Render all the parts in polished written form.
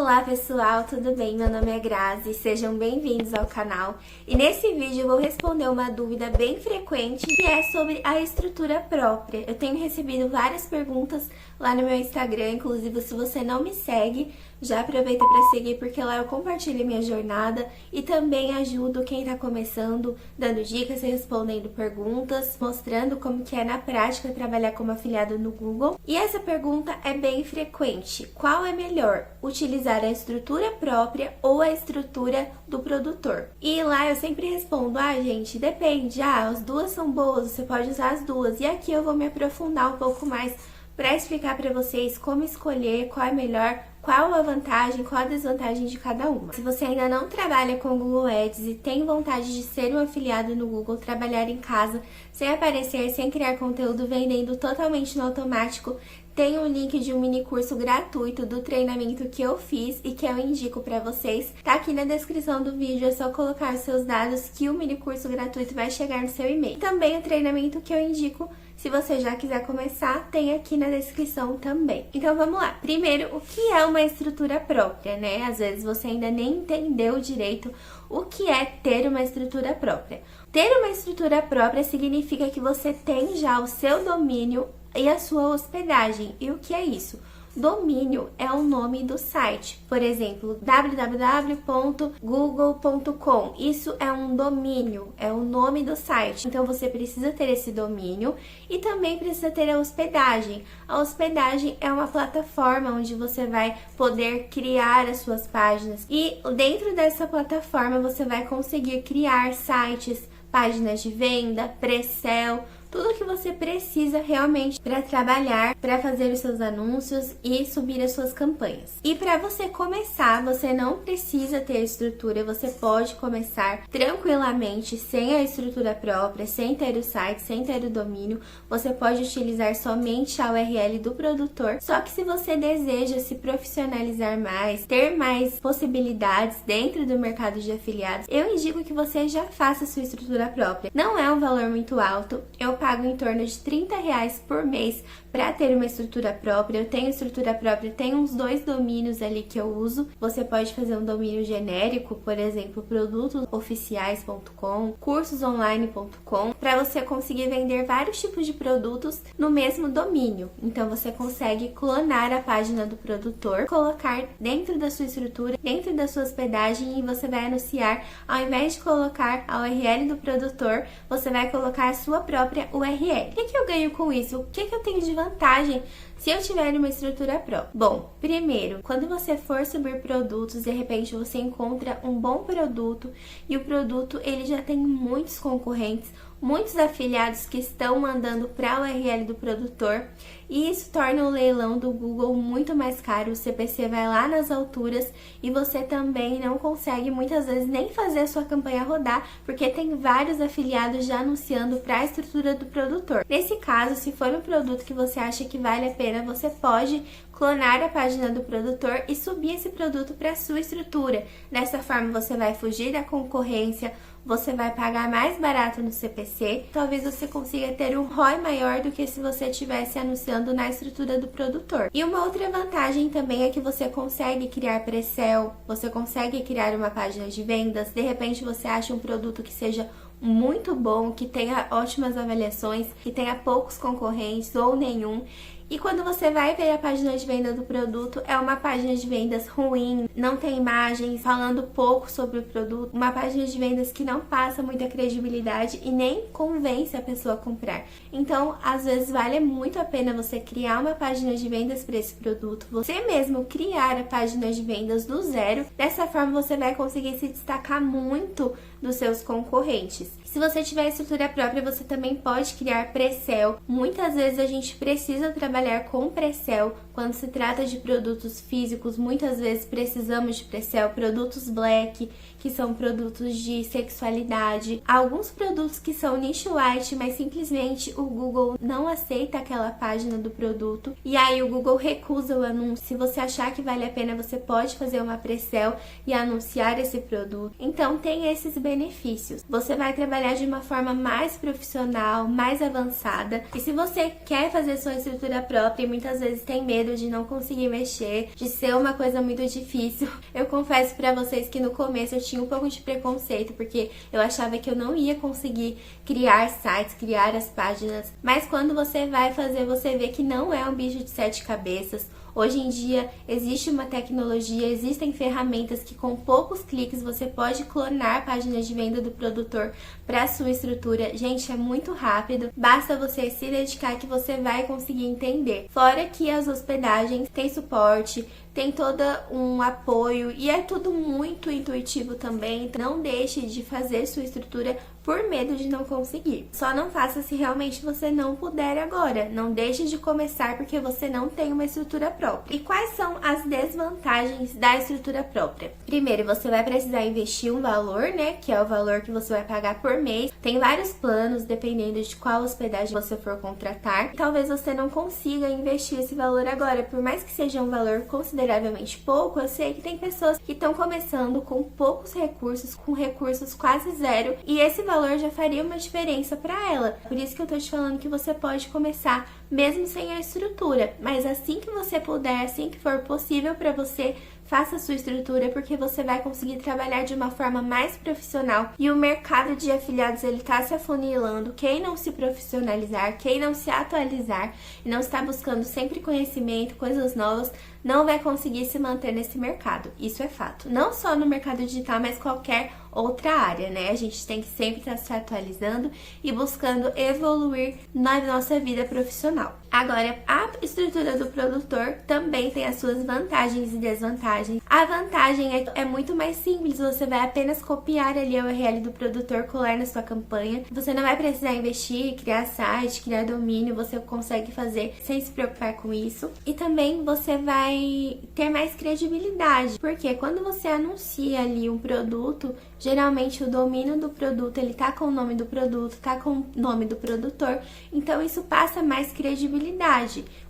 Olá pessoal, tudo bem? Meu nome é Grazi, sejam bem-vindos ao canal. E nesse vídeo eu vou responder uma dúvida bem frequente, que é sobre a estrutura própria. Eu tenho recebido várias perguntas lá no meu Instagram, inclusive se você não me segue, já aproveita para seguir, porque lá eu compartilho minha jornada e também ajudo quem está começando, dando dicas e respondendo perguntas, mostrando como que é na prática trabalhar como afiliado no Google. E essa pergunta é bem frequente: qual é melhor, utilizar a estrutura própria ou a estrutura do produtor? E lá eu sempre respondo: gente, depende, as duas são boas, você pode usar as duas. E aqui eu vou me aprofundar um pouco mais para explicar para vocês como escolher, qual é melhor, qual a vantagem, qual a desvantagem de cada uma. Se você ainda não trabalha com Google Ads e tem vontade de ser um afiliado no Google, trabalhar em casa, sem aparecer, sem criar conteúdo, vendendo totalmente no automático, tem um link de um mini curso gratuito do treinamento que eu fiz e que eu indico para vocês. Tá aqui na descrição do vídeo, é só colocar os seus dados que o mini curso gratuito vai chegar no seu e-mail. Também o treinamento que eu indico, se você já quiser começar, tem aqui na descrição também. Então vamos lá. Primeiro, o que é uma estrutura própria, né? Às vezes você ainda nem entendeu direito o que é ter uma estrutura própria. Ter uma estrutura própria significa que você tem já o seu domínio e a sua hospedagem. E o que é isso? Domínio é o nome do site. Por exemplo, www.google.com. Isso é um domínio, é o nome do site. Então você precisa ter esse domínio e também precisa ter a hospedagem. A hospedagem é uma plataforma onde você vai poder criar as suas páginas. E dentro dessa plataforma você vai conseguir criar sites, páginas de venda, pre-sell, tudo que você precisa realmente para trabalhar, para fazer os seus anúncios e subir as suas campanhas. E para você começar, você não precisa ter estrutura, você pode começar tranquilamente sem a estrutura própria, sem ter o site, sem ter o domínio. Você pode utilizar somente a URL do produtor. Só que se você deseja se profissionalizar mais, ter mais possibilidades dentro do mercado de afiliados, eu indico que você já faça a sua estrutura própria. Não é um valor muito alto, eu pago em torno de R$30 por mês para ter uma estrutura própria. Eu tenho estrutura própria, tenho uns 2 domínios ali que eu uso. Você pode fazer um domínio genérico, por exemplo, produtosoficiais.com, cursosonline.com, para você conseguir vender vários tipos de produtos no mesmo domínio. Então você consegue clonar a página do produtor, colocar dentro da sua estrutura, dentro da sua hospedagem, e você vai anunciar. Ao invés de colocar a URL do produtor, você vai colocar a sua própria URL. O que eu ganho com isso? O que eu tenho de vantagem se eu tiver uma estrutura própria? Bom, primeiro, quando você for subir produtos, de repente você encontra um bom produto e o produto ele já tem muitos concorrentes, muitos afiliados que estão mandando para a URL do produtor, e isso torna o leilão do Google muito mais caro. O CPC vai lá nas alturas e você também não consegue muitas vezes nem fazer a sua campanha rodar, porque tem vários afiliados já anunciando para a estrutura do produtor. Nesse caso, se for um produto que você acha que vale a pena, você pode clonar a página do produtor e subir esse produto para a sua estrutura. Dessa forma você vai fugir da concorrência, você vai pagar mais barato no CPC, talvez você consiga ter um ROI maior do que se você estivesse anunciando na estrutura do produtor. E uma outra vantagem também é que você consegue criar pre-sell, você consegue criar uma página de vendas. De repente você acha um produto que seja muito bom, que tenha ótimas avaliações, que tenha poucos concorrentes ou nenhum. E quando você vai ver a página de venda do produto, é uma página de vendas ruim, não tem imagens, falando pouco sobre o produto, uma página de vendas que não passa muita credibilidade e nem convence a pessoa a comprar. Então, às vezes vale muito a pena você criar uma página de vendas para esse produto, você mesmo criar a página de vendas do zero. Dessa forma você vai conseguir se destacar muito dos seus concorrentes. Se você tiver estrutura própria, você também pode criar pre-sell. Muitas vezes a gente precisa trabalhar com pre-sell quando se trata de produtos físicos. Muitas vezes precisamos de pre-sell, produtos black, que são produtos de sexualidade, alguns produtos que são nicho white, mas simplesmente o Google não aceita aquela página do produto e aí o Google recusa o anúncio. Se você achar que vale a pena, você pode fazer uma pre-sell e anunciar esse produto. Então tem esses benefícios. Você vai trabalhar de uma forma mais profissional, mais avançada. E se você quer fazer sua estrutura própria e muitas vezes tem medo medo, de não conseguir mexer, de ser uma coisa muito difícil. Eu confesso pra vocês que no começo eu tinha um pouco de preconceito, porque eu achava que eu não ia conseguir criar sites, criar as páginas. Mas quando você vai fazer, você vê que não é um bicho de 7 cabeças. Hoje em dia existe uma tecnologia, existem ferramentas que com poucos cliques você pode clonar a página de venda do produtor para a sua estrutura. Gente, é muito rápido, basta você se dedicar que você vai conseguir entender. Fora que as hospedagens têm suporte, tem todo um apoio e é tudo muito intuitivo também. Não deixe de fazer sua estrutura por medo de não conseguir. Só não faça se realmente você não puder agora. Não deixe de começar porque você não tem uma estrutura própria. E quais são as desvantagens da estrutura própria? Primeiro, você vai precisar investir um valor, né? Que é o valor que você vai pagar por mês. Tem vários planos, dependendo de qual hospedagem você for contratar. Talvez você não consiga investir esse valor agora. Por mais que seja um valor consideravelmente pouco, eu sei que tem pessoas que estão começando com poucos recursos, com recursos quase zero. E esse valor já faria uma diferença para ela. Por isso que eu tô te falando que você pode começar mesmo sem a estrutura. Mas assim que você puder, assim que for possível para você, faça a sua estrutura, porque você vai conseguir trabalhar de uma forma mais profissional. E o mercado de afiliados, ele tá se afunilando. Quem não se profissionalizar, quem não se atualizar e não está buscando sempre conhecimento, coisas novas, não vai conseguir se manter nesse mercado. Isso é fato. Não só no mercado digital, mas qualquer outra área, né? A gente tem que sempre estar se atualizando e buscando evoluir na nossa vida profissional. Agora, a estrutura do produtor também tem as suas vantagens e desvantagens. A vantagem é muito mais simples, você vai apenas copiar ali a URL do produtor, colar na sua campanha. Você não vai precisar investir, criar site, criar domínio, você consegue fazer sem se preocupar com isso. E também você vai ter mais credibilidade, porque quando você anuncia ali um produto, geralmente o domínio do produto, ele tá com o nome do produto, tá com o nome do produtor, então isso passa mais credibilidade.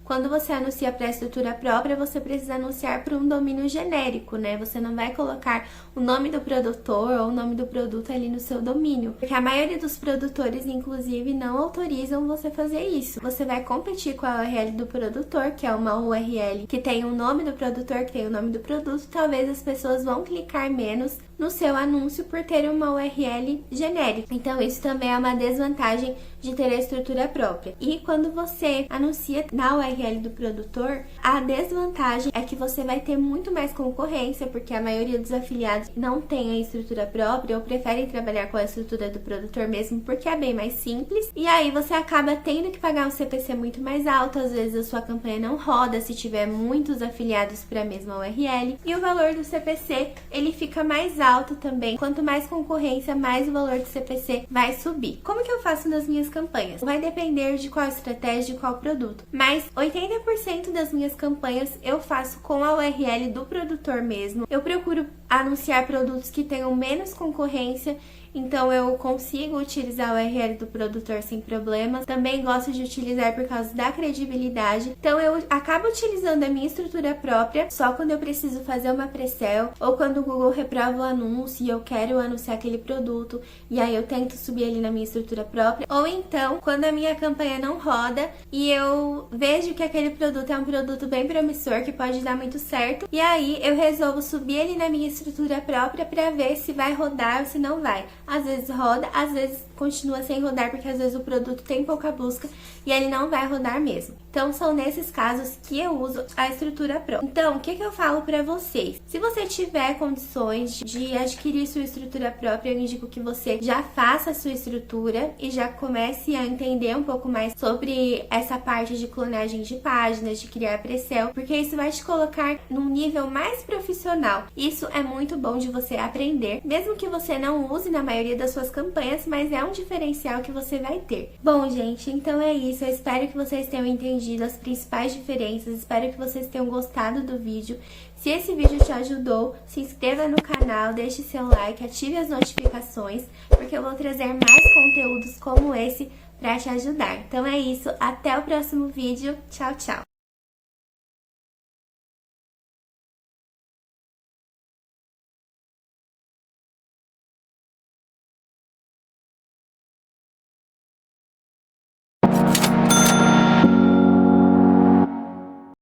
Quando você anuncia para a estrutura própria, você precisa anunciar para um domínio genérico, né? Você não vai colocar o nome do produtor ou o nome do produto ali no seu domínio, porque a maioria dos produtores, inclusive, não autorizam você fazer isso. Você vai competir com a URL do produtor, que é uma URL que tem o nome do produtor, que tem o nome do produto. Talvez as pessoas vão clicar menos no seu anúncio por ter uma URL genérica. Então, isso também é uma desvantagem de ter a estrutura própria. E quando você anuncia na URL do produtor, a desvantagem é que você vai ter muito mais concorrência, porque a maioria dos afiliados não tem a estrutura própria ou preferem trabalhar com a estrutura do produtor mesmo, porque é bem mais simples. E aí você acaba tendo que pagar um CPC muito mais alto, às vezes a sua campanha não roda se tiver muitos afiliados para a mesma URL. E o valor do CPC, ele fica mais alto também. Quanto mais concorrência, mais o valor do CPC vai subir. Como que eu faço nas minhas campanhas? Vai depender de qual estratégia, de qual produto. Mas 80% das minhas campanhas eu faço com a URL do produtor mesmo. Eu procuro anunciar produtos que tenham menos concorrência, então eu consigo utilizar a URL do produtor sem problema. Também gosto de utilizar por causa da credibilidade. Então eu acabo utilizando a minha estrutura própria só quando eu preciso fazer uma pre-sell ou quando o Google reprova o anúncio e eu quero anunciar aquele produto, e aí eu tento subir ali na minha estrutura própria. Ou então, quando a minha campanha não roda e eu vejo que aquele produto é um produto bem promissor, que pode dar muito certo, e aí eu resolvo subir ele na minha estrutura própria para ver se vai rodar ou se não vai. Às vezes roda, às vezes continua sem rodar, porque às vezes o produto tem pouca busca e ele não vai rodar mesmo. Então são nesses casos que eu uso a estrutura própria. Então, o que eu falo para vocês? Se você tiver condições de adquirir sua estrutura própria, eu indico que você já faça a sua estrutura e já comece a entender um pouco mais sobre essa parte de clonagem de páginas, de criar pre-sell, porque isso vai te colocar num nível mais profissional. Isso é muito bom de você aprender, mesmo que você não use na maioria das suas campanhas, mas é um diferencial que você vai ter. Bom, gente, então é isso. Eu espero que vocês tenham entendido as principais diferenças, espero que vocês tenham gostado do vídeo. Se esse vídeo te ajudou, se inscreva no canal, deixe seu like, ative as notificações, porque eu vou trazer mais conteúdos como esse para te ajudar. Então é isso, até o próximo vídeo. Tchau, tchau!